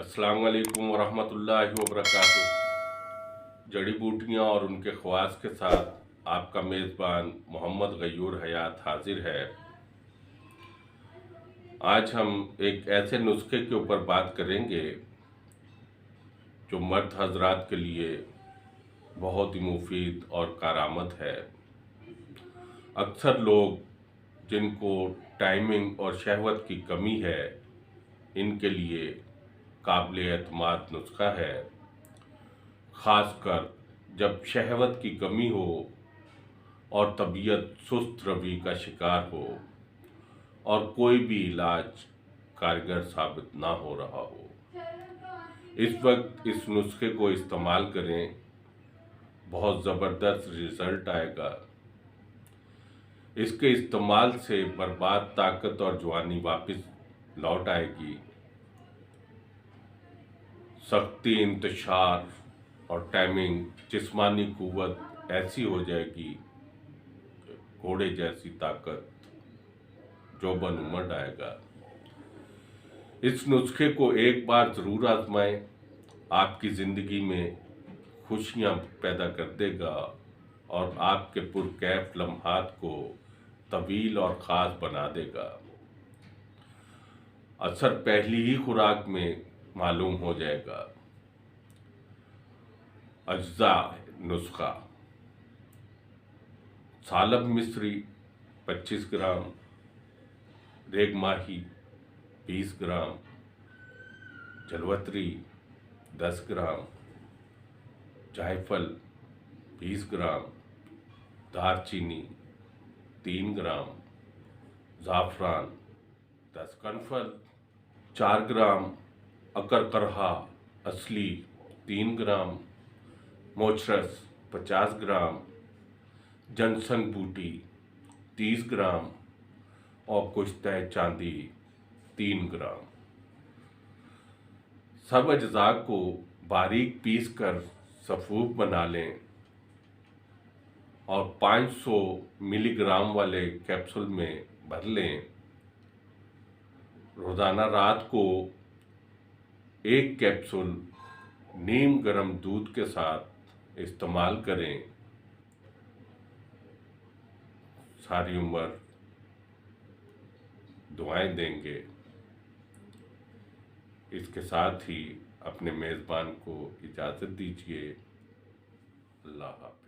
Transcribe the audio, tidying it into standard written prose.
अस्सलाम वालेकुम वरहमतुल्लाहि वबरकातुहू। जड़ी बूटियाँ और उनके ख़वास के साथ आपका मेज़बान मोहम्मद गयूर हयात हाजिर है। आज हम एक ऐसे नुस्खे के ऊपर बात करेंगे जो मर्द हजरात के लिए बहुत ही मुफीद और कारआमद है। अक्सर लोग जिनको टाइमिंग और शहवत की कमी है, इनके लिए काबिल एतमाद नुस्खा है। ख़ासकर जब शहवत की कमी हो और तबीयत सुस्त रवि का शिकार हो और कोई भी इलाज कारगर साबित ना हो रहा हो, इस वक्त इस नुस्खे को इस्तेमाल करें, बहुत ज़बरदस्त रिज़ल्ट आएगा। इसके इस्तेमाल से बर्बाद ताकत और जवानी वापस लौट आएगी। सख्ती, इंतशार और टाइमिंग, जिस्मानी कुव्वत ऐसी हो जाएगी, घोड़े जैसी ताकत, जोबन उमड़ आएगा। इस नुस्खे को एक बार ज़रूर आजमाएं, आपकी ज़िंदगी में खुशियां पैदा कर देगा और आपके पुरकैफ लम्हात को तवील और ख़ास बना देगा। असर पहली ही खुराक में मालूम हो जाएगा। अज्जा नुस्खा: सालब मिस्री 25 ग्राम, रेग माही 20 ग्राम, जलवतरी 10 ग्राम, जायफल 20 ग्राम, दारचीनी 3 ग्राम, ज़ाफ़रान 10 कनफल 4 ग्राम, अकरकरहा असली 3 ग्राम, मोचरस 50 ग्राम, जनसंग बूटी 30 ग्राम और कुश्ते चांदी 3 ग्राम। सब अज्जा को बारीक पीस कर सफूफ बना लें और 500 मिलीग्राम वाले कैप्सूल में भर लें। रोज़ाना रात को एक कैप्सूल नीम गर्म दूध के साथ इस्तेमाल करें। सारी उम्र दुआएं देंगे। इसके साथ ही अपने मेज़बान को इजाज़त दीजिए। अल्लाह हाफ़िज़।